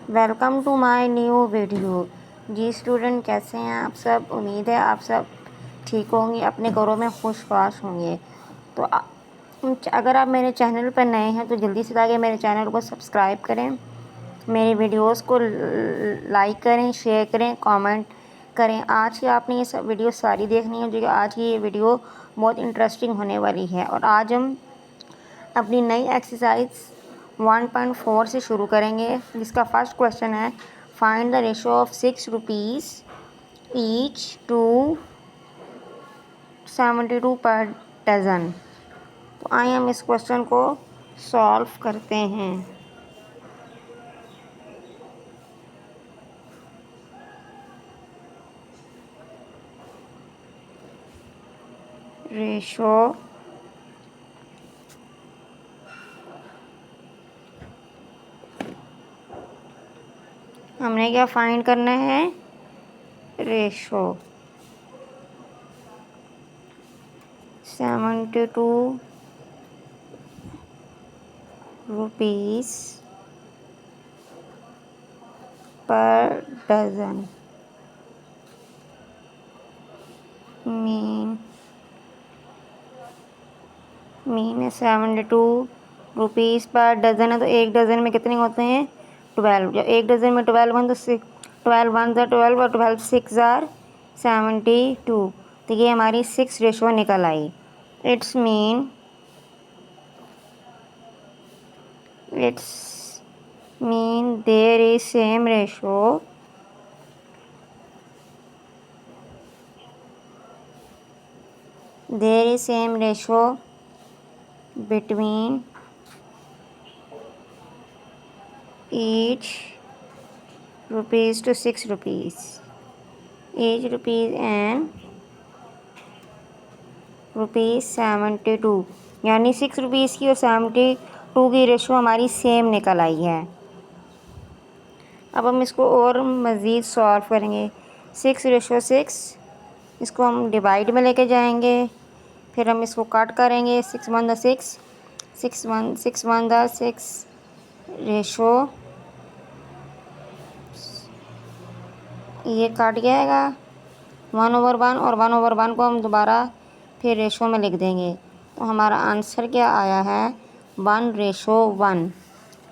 Welcome to my new video. जी student, कैसे हैं आप सब? उम्मीद है आप सब ठीक होंगे, अपने घरों में खुशबाश होंगे। तो अगर आप मेरे चैनल पर नए हैं तो जल्दी से जाके मेरे चैनल को सब्सक्राइब करें, मेरे वीडियोस को लाइक करें, शेयर करें, कमेंट करें। आज की आपने ये सब वीडियो सारी देखनी है, जो आज की ये वीडियो बहुत इंटरेस्टिंग होने वाली है। और आज हम अपनी नई एक्सरसाइज 1.4 से शुरू करेंगे, जिसका फर्स्ट क्वेश्चन है find the ratio of 6 rupees each to 72 per dozen. तो आइए हम इस क्वेश्चन को सॉल्व करते हैं। रेशो हमने क्या फाइंड करना है? रेशो 72 रुपीज़ पर डज़न। मीन है 72 रुपीज़ पर डज़न है, तो एक डज़न में कितने होते हैं? 12। जब एक डज़न में 12 वन तो 12 वन ज़ा 12 और 12 6 ज़ार 72। तो ये हमारी 6 रेशो निकल आई। It's mean there is same ratio between each rupees to 6 rupees, each rupees and rupees 72, यानी 6 रुपीज़ की और 72 की रेशो हमारी सेम निकल आई है। अब हम इसको और मज़ीद सॉल्व करेंगे। 6/6, इसको हम डिवाइड में लेके जाएंगे, फिर हम इसको कट करेंगे। 6 1 द 6, 6 1 द 6 रेशो, ये कट जाएगा 1/1 और 1/1 को हम दोबारा फिर रेशो में लिख देंगे। तो हमारा आंसर क्या आया है? 1/1।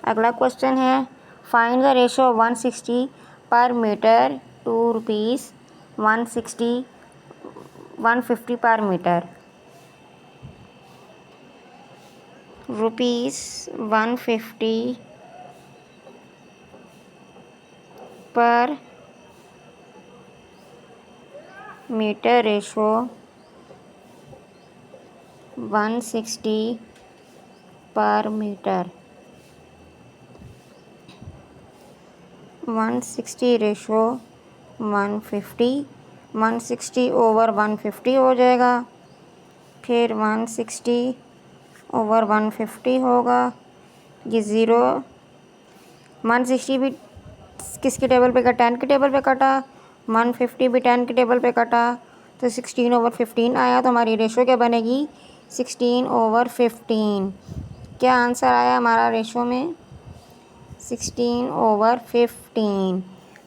अगला क्वेश्चन है फाइंड द रेशो 160 पर मीटर टू रुपीज़ 150 पर मीटर। रुपीज़ 150 पर मीटर रेशो 160 पर मीटर। 160 रेशो 150, 160 ओवर 150 हो जाएगा, फिर 160 ओवर 150 होगा। ये 0 160 भी किसके टेबल पे कटा? 10 के टेबल पे कटा। 150 भी 10 के टेबल पे कटा, तो 16/15 आया। तो हमारी रेशो क्या बनेगी? 16/15। क्या आंसर आया हमारा रेशो में? 16/15।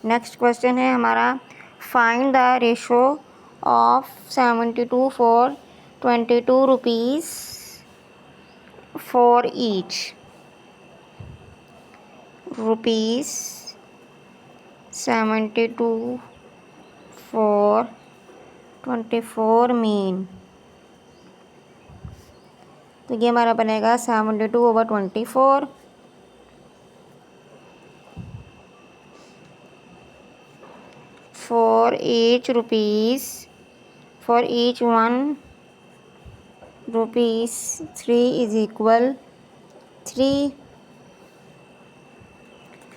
नेक्स्ट क्वेश्चन है हमारा find the ratio of 72 for 22 rupees for each. Rupees 72 for 24 mean, तो ये हमारा बनेगा 72/24। For each one rupees 3 is equal 3।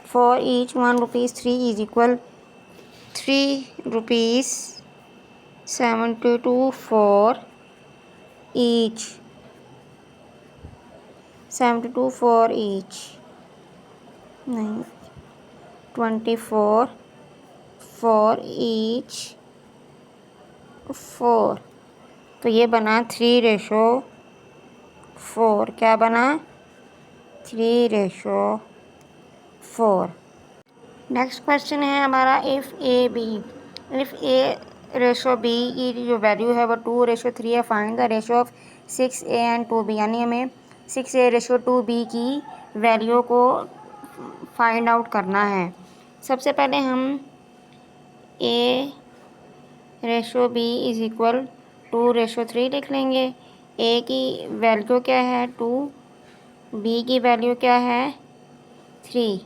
For each 1 rupees 3 is equal 3 rupees 72 for each, 72 for each नहीं 24 फॉर ईच 4। तो ये बना 3/4। क्या बना? 3/4। नेक्स्ट क्वेश्चन है हमारा इफ़ ए रेशो बी की जो वैल्यू है वो 2:3 है, find the ratio of 6A and 2B। यानी हमें 6A:2B की वैल्यू को फाइंड आउट करना है। सबसे पहले हम A:B इज़ इक्वल 2:3 लिख लेंगे। A की वैल्यू क्या है 2, B की वैल्यू क्या है 3।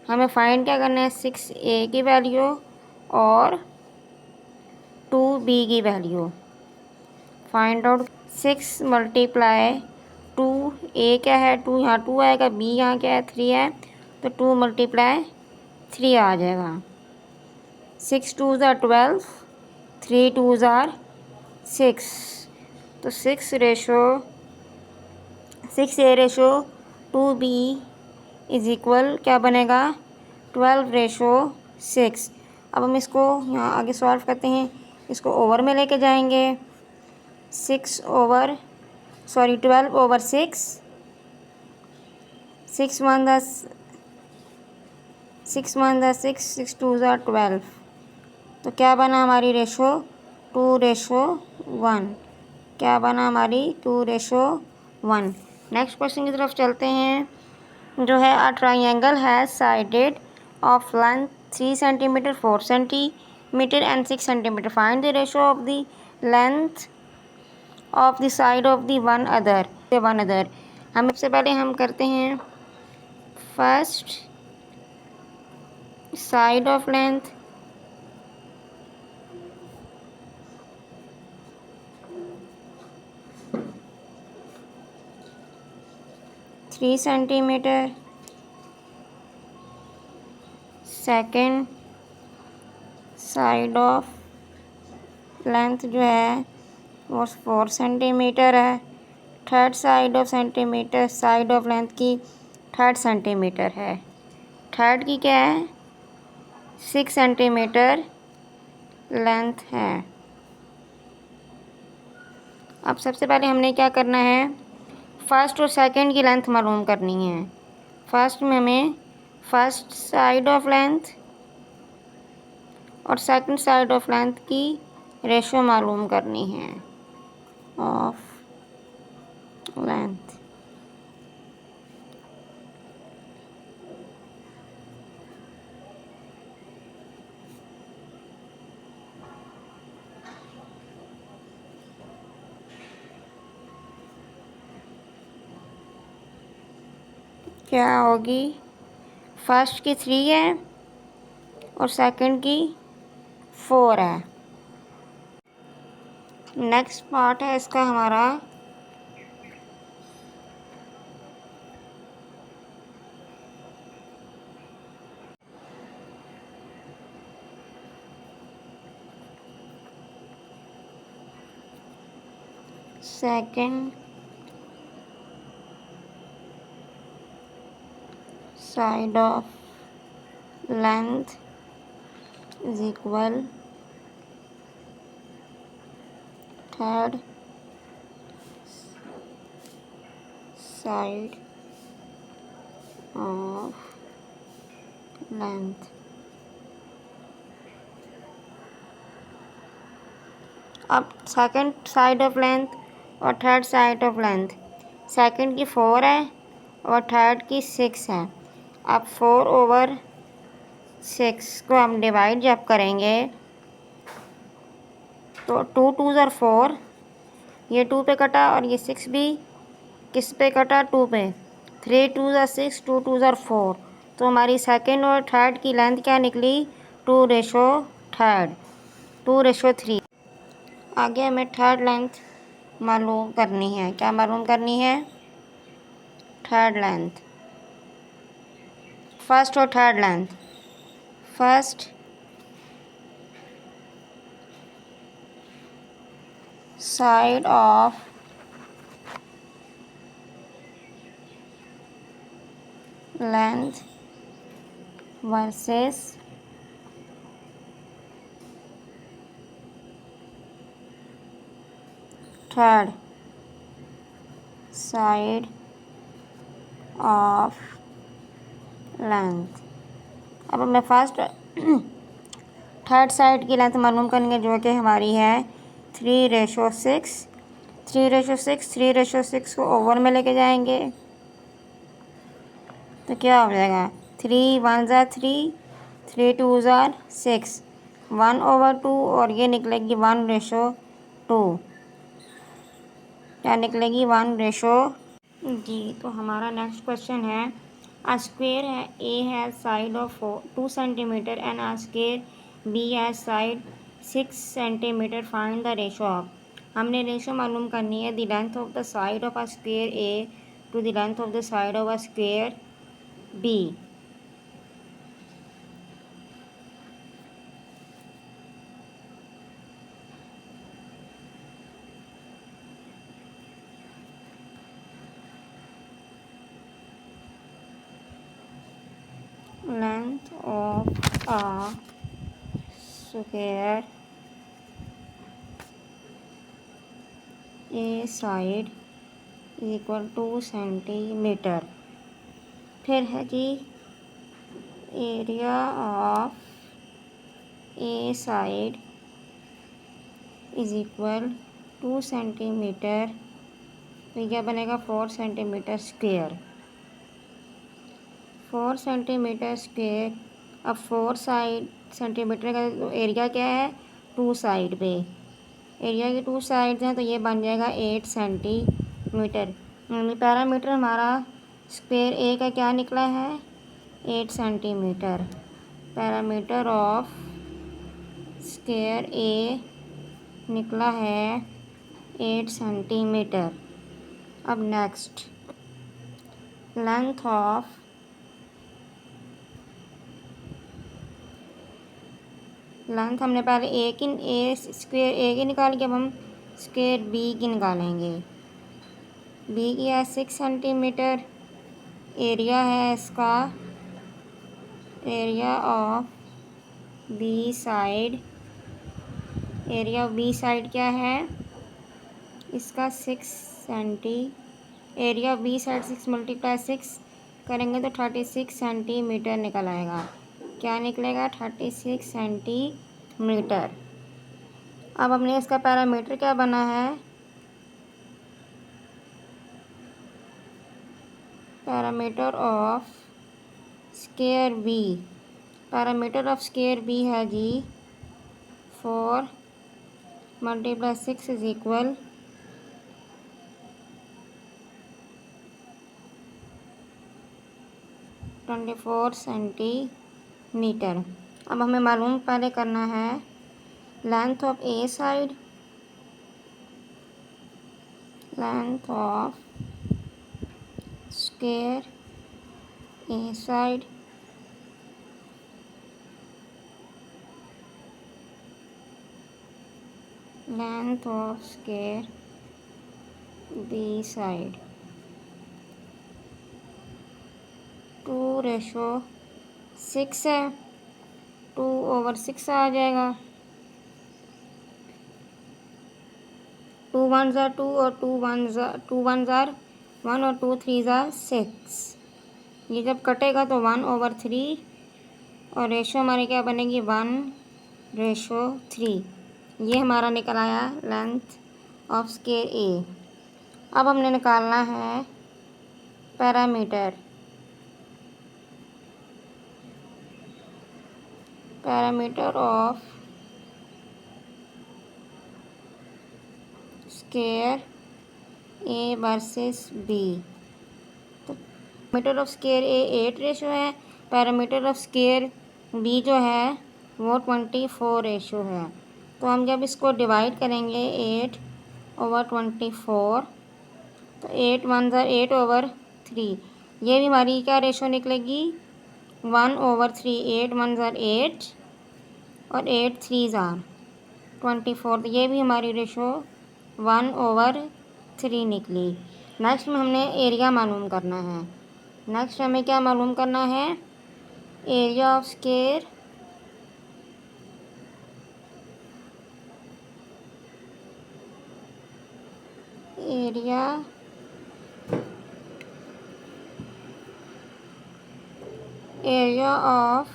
हमें फाइंड क्या करना है 6A की वैल्यू और 2B की value find out. 6 multiply 2, A क्या है 2, यहाँ 2 आएगा, B यहाँ क्या है 3 है, तो 2 मल्टीप्लाई 3 आ जाएगा। 6 2s are 12, 3 2s are 6, तो 6A:2B इज़ इक्वल क्या बनेगा 12:6। अब हम इसको यहाँ आगे सॉल्व करते हैं, इसको ओवर में लेके जाएंगे। 12/6, 6 1 6, 6 2s are 12, तो क्या बना हमारी रेशो 2:1। क्या बना हमारी 2:1। नेक्स्ट क्वेश्चन की तरफ चलते हैं, जो है a triangle has sided of length 3 centimetre 4 centimetre and 6 centimetre. Find the ratio of the length of the side of the one other. हम सबसे पहले हम करते हैं first side of length, three centimetre, second side of length जो है वो 4 centimetre है, थर्ड साइड ऑफ लेंथ की 3 सेंटीमीटर है, थर्ड की क्या है 6 सेंटीमीटर लेंथ है। अब सबसे पहले हमने क्या करना है, फर्स्ट और सेकंड की लेंथ मालूम करनी है। फर्स्ट में हमें फर्स्ट साइड ऑफ लेंथ और सेकंड साइड ऑफ लेंथ की रेशो मालूम करनी है ऑफ लेंथ। क्या होगी, फर्स्ट की 3 है और सेकंड की 4 है। नेक्स्ट पार्ट है इसका हमारा second side of length is equal third side of length. अब सेकंड साइड ऑफ लेंथ और third side of length, second की 4 है और थर्ड की 6 है। अब 4/6 को हम डिवाइड जब करेंगे तो 2 2s are 4, ये 2 पे कटा और ये 6 भी किस पे कटा 2 पे, 3 2s are 6, 2 2s are 4, तो हमारी सेकंड और थर्ड की लेंथ क्या निकली 2:3। आगे हमें थर्ड लेंथ मालूम करनी है। क्या मालूम करनी है, थर्ड लेंथ, फर्स्ट और third length. First side of length versus third side of length. अब हमें फर्स्ट थर्ड साइड की लेंथ मालूम करेंगे, जो कि हमारी है 3:6। 3:6, 3:6 को ओवर में लेके जाएंगे तो क्या हो जाएगा, 3 1 ज़ा 3, 3 2 ज़ा 6, 1/2 और ये निकलेगी 1:2। क्या निकलेगी, 1:। जी, तो हमारा नेक्स्ट क्वेश्चन है, अ स्क्वेयर है A has side of 2 centimetre and a square B has side 6 centimetre, find the ratio of. हमने रेशो मालूम करनी है the length of the side of a square A to the length of the side of a square B. Length of a square A side equal 2 centimetre. फिर है जी, area of A side is equal 2 centimetre, तो क्या बनेगा 4 centimetre square. 4 centimetre square. अब 4 side centimetre का तो area क्या है, 2 साइड पे, एरिया की 2 साइड्स हैं तो ये बन जाएगा 8 सेंटीमीटर। पैरामीटर हमारा स्क्वेयर ए का क्या निकला है, 8 सेंटीमीटर। पैरामीटर ऑफ स्क्वेयर ए निकला है 8 सेंटीमीटर। अब नेक्स्ट, लेंथ ऑफ लेंथ हमने पहले ए स्क्वेयर ए की निकाली, अब हम स्क्वेयर बी की निकालेंगे। बी की है 6 सेंटीमीटर, एरिया है इसका, area of B side, area of B side क्या है इसका 6 centi, area of B side 6 × 6 करेंगे तो 36 सेंटीमीटर निकल आएगा। क्या निकलेगा, 36 सेंटीमीटर। अब हमने इसका पैरामीटर क्या बना है, parameter of square B, perimeter of square B है जी 4 × 6 इज इक्वल 24 सेंटीमीटर। अब हमें मालूम पहले करना है length of A side, length of square A side length of square B side 2:6 है, 2/6 आ जाएगा। 2 1 ज़ा 2 और 2 1 ज़ा 1 और 2 3 ज़ा 6। ये जब कटेगा तो 1/3 और रेशो हमारी क्या बनेगी, 1:3। ये हमारा निकल आया लेंथ ऑफ स्क्वेयर ए। अब हमने निकालना है parameter, parameter of square A versus B. तो parameter of square A 8 ratio है, पैरामीटर ऑफ स्क्वेयर बी जो है वो 24 रेशो है। तो हम जब इसको डिवाइड करेंगे 8/24, तो 8 1 ज़ा 8/3, ये भी हमारी क्या रेशो निकलेगी, 1/3। 8 1 ज़ा 8 और 8 3 ज़ा 24, तो ये भी हमारी रेशो 1/3 निकली। नेक्स्ट में हमने एरिया मालूम करना है। नेक्स्ट हमें क्या मालूम करना है, area of square area area of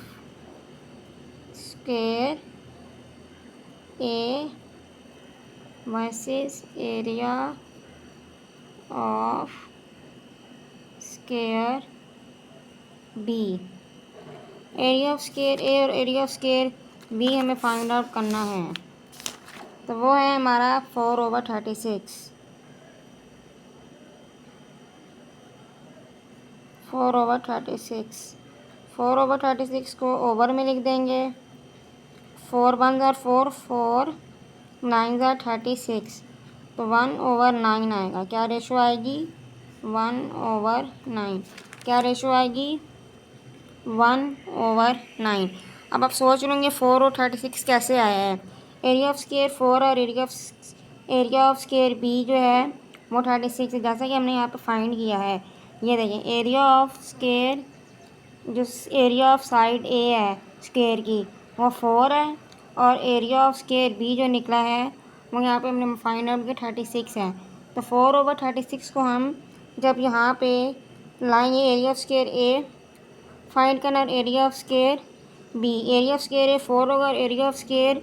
square A versus area of square B. Area of square A और एरिया ऑफ स्क्वायर बी हमें फाइंड आउट करना है। तो वो है हमारा 4/36। 4/36। 4/36 को ओवर में लिख देंगे। 4 1 ज़ार 4, 4 9 ज़ार 36, तो 1/9 आएगा। क्या रेशो आएगी? 1/9। क्या रेशो आएगी? 1/9। अब आप सोच लेंगे 4 और 36 कैसे आया है। एरिया ऑफ स्क्वायर 4 और एरिया ऑफ स्क्वायर बी जो है वो 36 है, जैसा कि हमने यहाँ पर फाइंड किया है। ये देखिए एरिया ऑफ स्क्वायर जो एरिया ऑफ साइड ए है स्क्वायर की वो 4 है, और एरिया ऑफ स्क्वायर बी जो निकला है वो यहाँ पे हमने फाइंड आउट किया 36 है। तो 4/36 को हम जब यहाँ पे लाएंगे area of square A find करना, area of square B. Area of square A 4 होगा और एरिया ऑफ स्क्वायर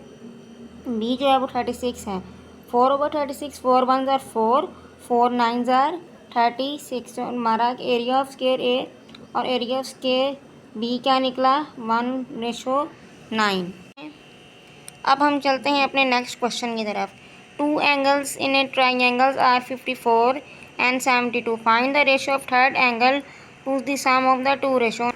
बी जो है वो 36 है। 4/36, 4 1 ज़ार 4, 4 9 ज़ार 36। तो हमारा एरिया ऑफ स्क्वायर ए और एरिया ऑफ स्क्वायर बी क्या निकला? 1/9। अब हम चलते हैं अपने नेक्स्ट क्वेश्चन की तरफ। Two angles in a triangles are 54 and 72. Find the ratio of third angle to the sum of the two ratio.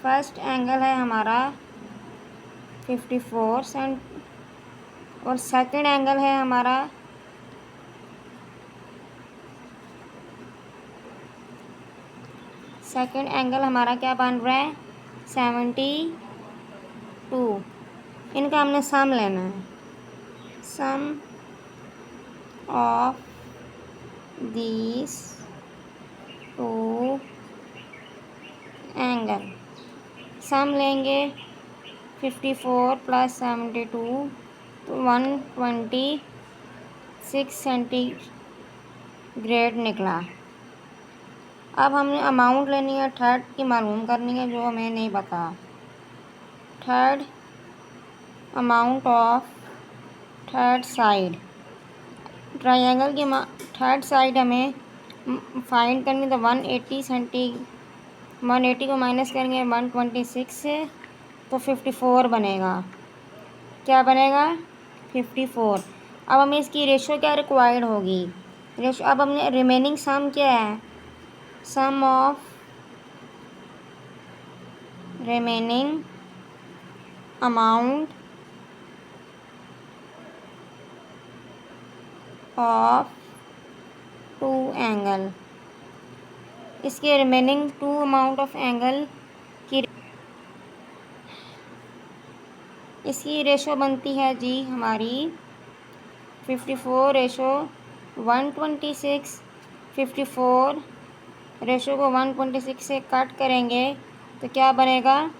First angle है हमारा 54 सेंट, और सेकंड एंगल है हमारा क्या बन रहा है? 72। इनका हमने सम लेना है। Sum of these two angle. सम लेंगे 54 + 72 तो 126 सेंटीग्रेड निकला। अब हमने अमाउंट लेनी है, थर्ड की मालूम करनी है जो हमें नहीं पता। Third amount of third side triangle की थर्ड साइड हमें फाइंड करनी। तो 180 को माइनस करेंगे 126 से तो 54 बनेगा। क्या बनेगा? 54। अब हमें इसकी रेशो क्या रिक्वायर्ड होगी? रेशो अब हमने रिमेनिंग सम क्या है? Sum of remaining amount of two angle. इसके remaining two amount of angle की इसकी रेशो बनती है जी हमारी 54/126। 54 रेशो को 126 से कट करेंगे तो क्या बनेगा?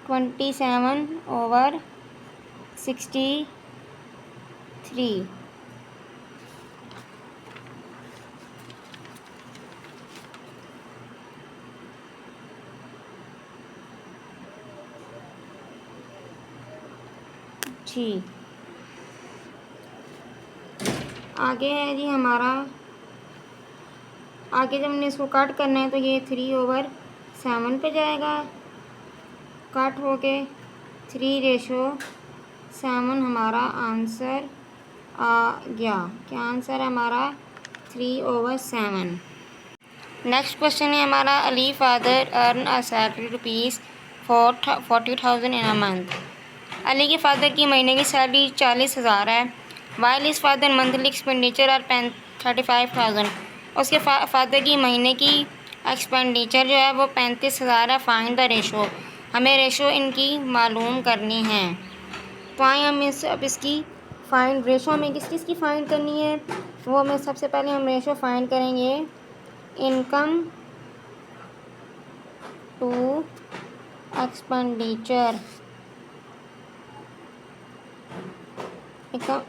27/63। जी आगे है जी हमारा, आगे जब हमने इसको कट करना है तो ये 3/7 पे जाएगा। कट हो के 3/7 हमारा आंसर आ गया। क्या आंसर है हमारा? 3/7। नेक्स्ट क्वेश्चन है हमारा, Ali father earn a salary ₹40,000 in a month. Ali के फादर की महीने की सैलरी 40,000 है। वाइल इस फादर मंथली एक्सपेंडिचर आर 35,000। उसके फादर की महीने की एक्सपेंडिचर जो है वो 35,000 है। Find the ratio. हमें रेशो इनकी मालूम करनी है। तो आए हम अब इसकी रेशो हमें किस चीज़ की फाइंड करनी है? वो हमें सबसे पहले हम रेशो फाइंड करेंगे income to expenditure,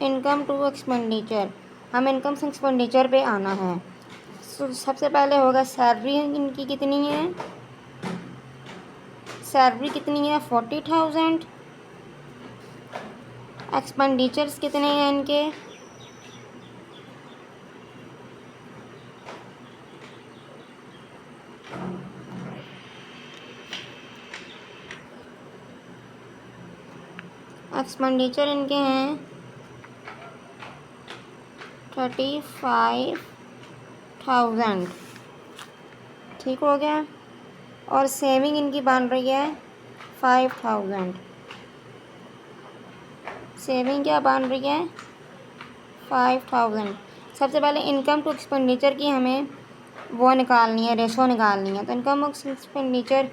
income to expenditure, हम इनकम से एक्सपेंडिचर पे आना है। सबसे पहले होगा सैलरी इनकी कितनी है, सैलरी कितनी है 40,000। एक्सपेंडिचर्स कितने हैं इनके, एक्सपेंडिचर इनके हैं 35,000। ठीक हो गया। और सेविंग इनकी बन रही है 5,000। सेविंग क्या बन रही है 5,000। सबसे पहले इनकम टू एक्सपेंडिचर की हमें वो निकालनी है, रेशो निकालनी है। तो इनकम एक्सपेंडिचर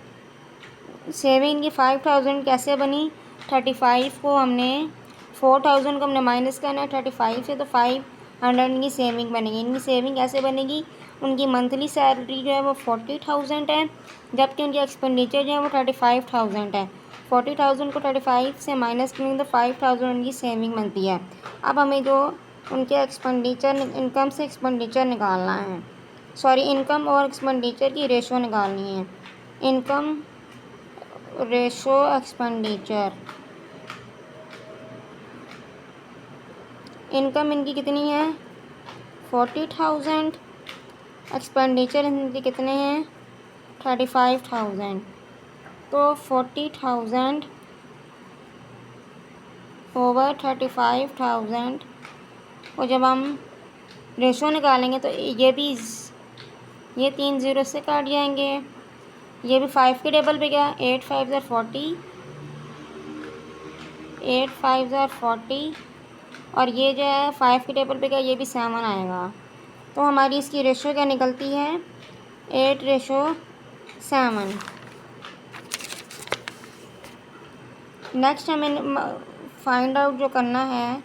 सेविंग की 5,000 कैसे बनी, 35 को हमने 4,000 को हमने माइनस करना है 35 से, तो 500 इनकी सेविंग बनेगी। इनकी सेविंग कैसे बनेगी, उनकी मंथली सैलरी जो है वो 40,000 है, जबकि उनकी एक्सपेंडिचर जो है वो 35,000 है। 40,000 को 35 से माइनस करेंगे तो 5,000 उनकी सेविंग बनती है। अब हमें जो उनके एक्सपेंडिचर, इनकम से एक्सपेंडिचर निकालना है, सॉरी इनकम और एक्सपेंडिचर की रेशो निकालनी है। इनकम रेशो एक्सपेंडिचर, इनकम इनकी कितनी है 40,000, एक्सपेंडिचर इनके कितने हैं 35,000। तो 40,000 ओवर 35,000 और जब हम रेशो निकालेंगे तो ये 3 ज़ीरो से काट जाएंगे। ये भी 5 के टेबल पे गया, 8 5 ज़ार 40, 8 5 ज़ार 40, और ये जो है 5 के टेबल पे गया, ये भी 7 आएगा। तो हमारी इसकी रेशो क्या निकलती है 8:7। नेक्स्ट हमें फाइंड आउट जो करना है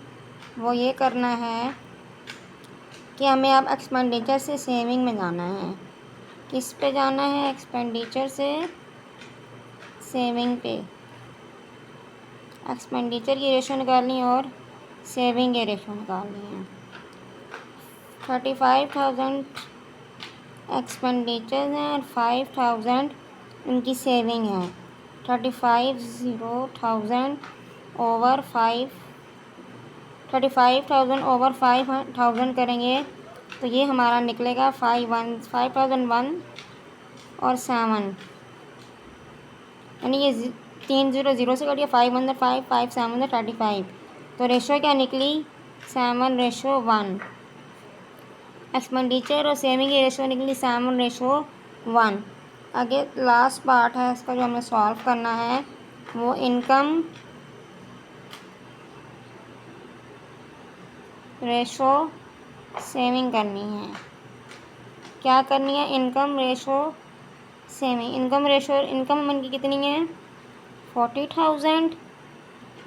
वो ये करना है कि हमें अब एक्सपेंडिचर से सेविंग में जाना है। किस पे जाना है, एक्सपेंडिचर से सेविंग पे। एक्सपेंडिचर की रेशो निकालनी है और सेविंग की रेशो निकालनी है। 35,000 एक्सपेंडिचर हैं और 5,000 उनकी सेविंग है। 35,000 ओवर 5,000 करेंगे तो ये हमारा निकलेगा 5,001 और 7, यानी ये 3 ज़ीरो ज़ीरो से कटिए 5 1 5 5 7 35। तो रेशो क्या निकली 7:1। एक्सपेंडिचर और सेविंग की रेशो निकली 7:1। आगे लास्ट पार्ट है इसका जो हमें सॉल्व करना है, वो इनकम रेशो सेविंग करनी है। क्या करनी है, इनकम रेशो सेविंग। इनकम इनकी कितनी है 40,000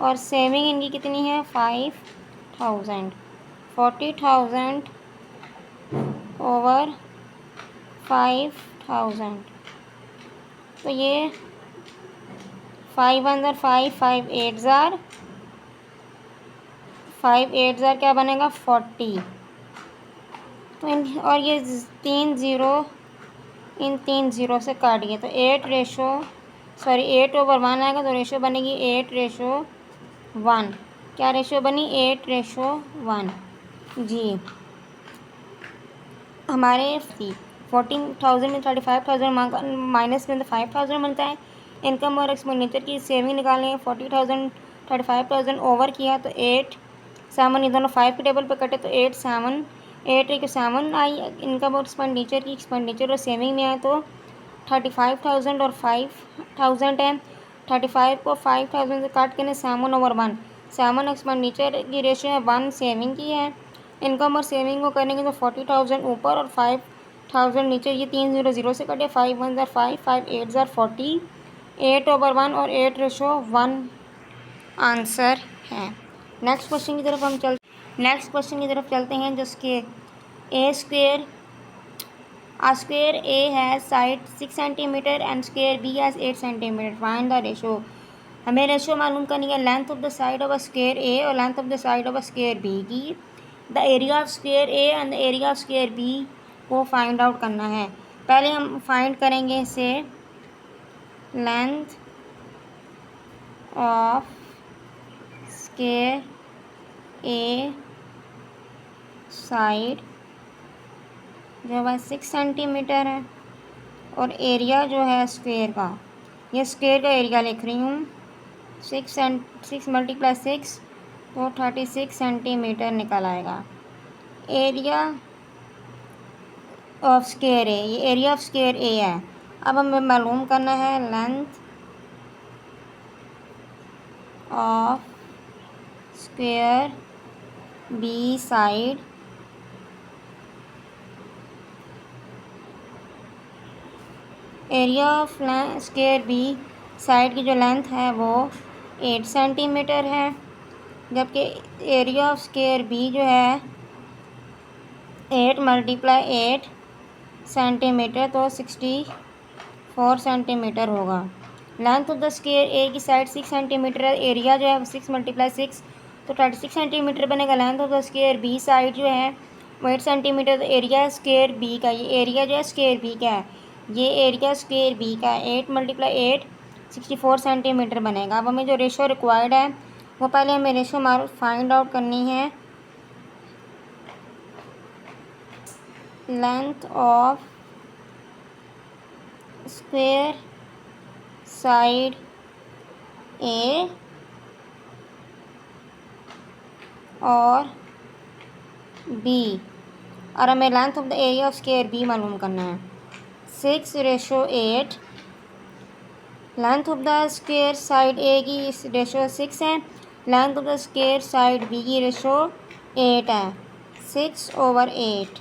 और सेविंग इनकी कितनी है 5,000। 40,000 ओवर 5,000, तो ये 5 1 ज़ार 5 5 8 ज़ार 5 8 ज़ार क्या बनेगा 40। तो और ये 3 ज़ीरो इन 3 ज़ीरो से काट गए तो 8/1 आएगा, तो रेशो बनेगी 8:1। क्या रेशो बनी 8:1 जी। हमारे 14,000 में 35,000 माइनस में 5,000 बनता है। इनकम और एक्सपेंडिचर की सेविंग निकालनी है। 40,000 35,000 ओवर किया तो 8 7, ये दोनों 5 के टेबल पे कटे तो 8 7 8 एक 7 आई। इनकम और एक्सपेंडिचर और सेविंग में आए तो 35,000 और 5,000 है। 35 को 5,000 से काट के 7/1। 7 एक्सपेंडिचर की रेशो है, 1 सेविंग की है। इनकम और सेविंग को करेंगे तो 40,000 ऊपर और 5,000 नीचे। ये 3 ज़ीरो ज़ीरो से कटे 5 1 ज़ार 5 5 8 ज़ार 40, 8/1 और 8:1 आंसर है। नेक्स्ट क्वेश्चन की तरफ चलते हैं, जिसके a² A square A has side 6 centimeter and square B has 8 centimeter. Find the ratio. हमें रेशो मालूम करनी है length of the side of a square A और length of the side of a square B की। The area of square A and the area of square B को find out करना है। पहले हम फाइंड करेंगे इसे length of square A side जो है 6 सेंटीमीटर है और एरिया जो है स्क्वायर का, ये स्क्वायर का एरिया लिख रही हूँ। 6 × 6 तो 36 सेंटीमीटर निकल आएगा। एरिया ऑफ स्क्वायर ए, ये एरिया ऑफ स्क्वायर ए है। अब हमें मालूम करना है length of square B side area of square B side की जो लेंथ है वो 8 सेंटीमीटर है, जबकि एरिया ऑफ स्क्वायर बी जो है 8 × 8 सेंटीमीटर तो 64 सेंटीमीटर होगा। लेंथ ऑफ द स्क्वायर ए की साइड 6 सेंटीमीटर है, एरिया जो है 6 × 6 तो 36 सेंटीमीटर बनेगा। Length of the square B side जो है 8 सेंटीमीटर, तो एरिया स्क्वायर बी का, ये एरिया जो है स्क्वायर बी का है, ये एरिया स्क्वायर बी का 8 × 8 64 सेंटीमीटर बनेगा। अब हमें जो रेशो रिक्वायर्ड है वो पहले हमें रेशो फाइंड आउट करनी है। Length of square side A और बी और हमें length of the area of square B मालूम करना है। 6:8 length of the square side A की रेशो 6 है, length of the square side B की रेशो 8 है, 6/8।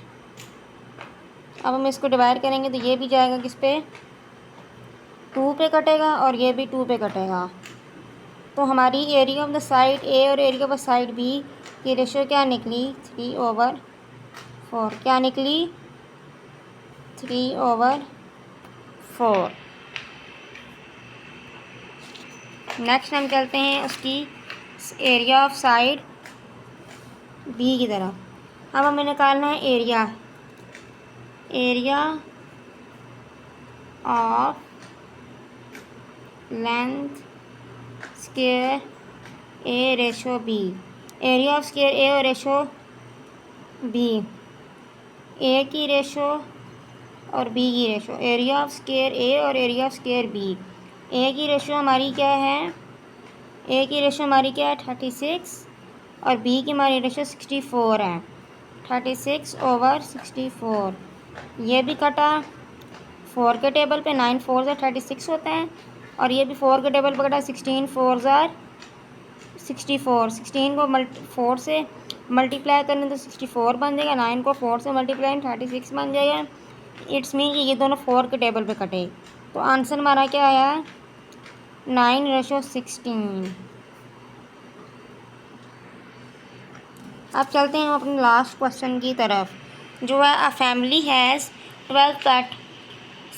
अब हम इसको डिवाइड करेंगे तो ये भी जाएगा किस पे, 2 पे कटेगा और ये भी 2 पे कटेगा। तो हमारी area of the side A और area of the side B की रेशो क्या निकली, 3/4। क्या निकली, 3/4। नेक्स्ट हम चलते हैं उसकी एरिया ऑफ साइड बी की तरफ। अब हमें निकालना है area of length square A ratio B. Area of square A और रेशो बी, ए की रेशो और बी की ratio. Area of square A और area of square B. A की रेशो हमारी क्या है, ए की रेशो हमारी क्या है 36 और बी की हमारी रेशो 64 है, 36/64। ये भी कटा 4 के टेबल पे, 9 4 ज़ा 36 होता है और ये भी 4 के टेबल पे कटा 16 4 ज़ा 64। 16 को 4 से मल्टीप्लाई करने तो 64 बन जाएगा, 9 को 4 से मल्टीप्लाई 36 बन जाएगा। इट्स मीन कि ये दोनों 4 के टेबल पे कटे, तो आंसर हमारा क्या आया, 9:16। अब चलते हैं हम अपने लास्ट क्वेश्चन की तरफ, जो है a family has 12 cat,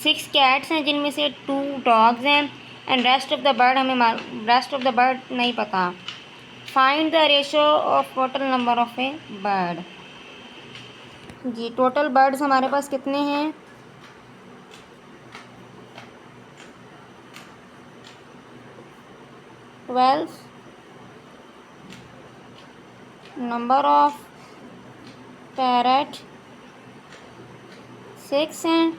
6 cats हैं जिनमें से 2 डॉग्स हैं and rest of the bird, हमें रेस्ट ऑफ द बर्ड नहीं पता। Find the ratio of total number of a bird. जी टोटल बर्ड्स हमारे पास कितने हैं, 12। नंबर ऑफ पैरट 6 हैं,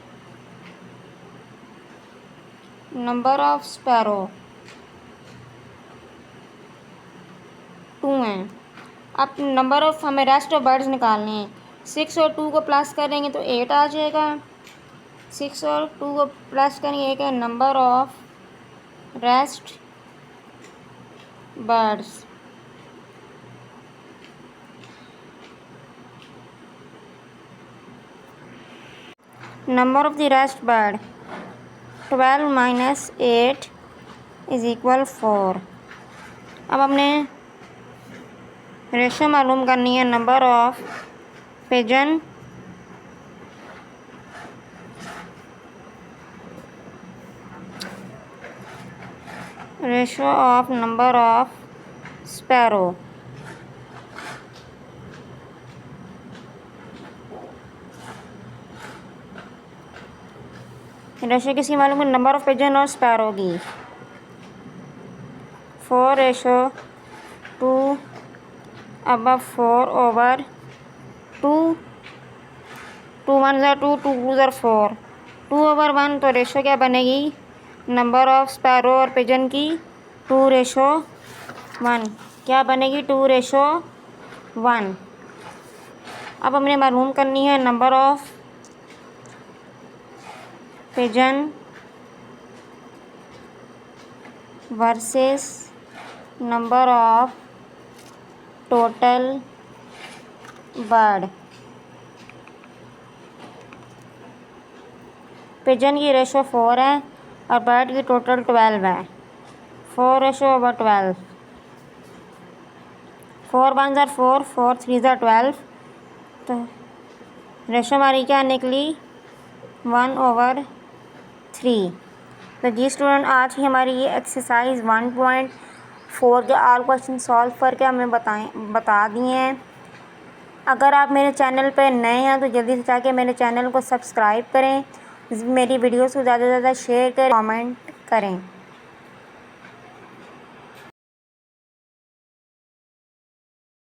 नंबर ऑफ स्पैरो 2 हैं। अब नंबर ऑफ हमें रेस्ट ऑफ बर्ड्स निकालने हैं। 6 और 2 को प्लस करेंगे तो 8 आ जाएगा, 6 और 2 को प्लस करेंगे 8 है। Number of rest birds number of the rest bird 12 - 8 = 4। अब हमने रेशो मालूम करनी है number of pigeon ratio of number of sparrow. Ratio किसकी मालूम है? नंबर ऑफ पिजन और स्पैरो की। 4:2 अब 4/2। 2 1 2, 2 2 4। 2/1 तो रेशो क्या बनेगी? नंबर ऑफ स्पैरो और पिजन की 2:1 क्या बनेगी? 2:1। अब हमने मालूम करनी है number of pigeon versus number of total bird. Pigeon की रेशो 4 है और बर्ड की टोटल 12 है। 4:12। 4 1 4, 4 3 12। तो रेशो हमारी क्या निकली? 1/3। तो जी स्टूडेंट, आज की हमारी ये एक्सरसाइज 1.4 के ऑल क्वेश्चन सॉल्व करके हमें बता दिए हैं। अगर आप मेरे चैनल पर नए हैं तो जल्दी से जाके मेरे चैनल को सब्सक्राइब करें, मेरी वीडियोस को ज़्यादा से ज़्यादा शेयर करें, कमेंट करें।